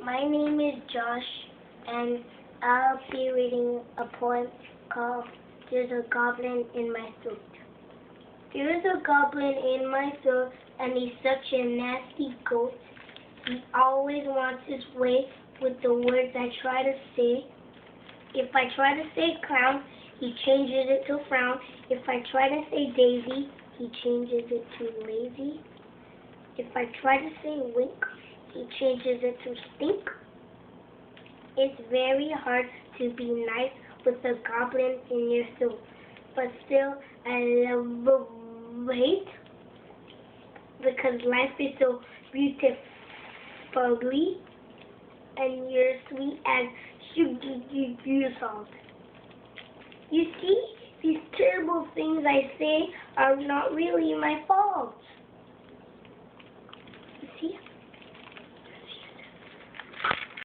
My name is Josh, and I'll be reading a poem called There's a Goblin in My Throat. There's a goblin in my throat, and he's such a nasty goat. He always wants his way with the words I try to say. If I try to say clown, he changes it to frown. If I try to say daisy, he changes it to lazy. If I try to say wink, he changes it to stink. It's very hard to be nice with a goblin in your throat, but still I love hate because life is so beautifully and you're sweet as sugar salt. You see, these terrible things I say are not really my fault.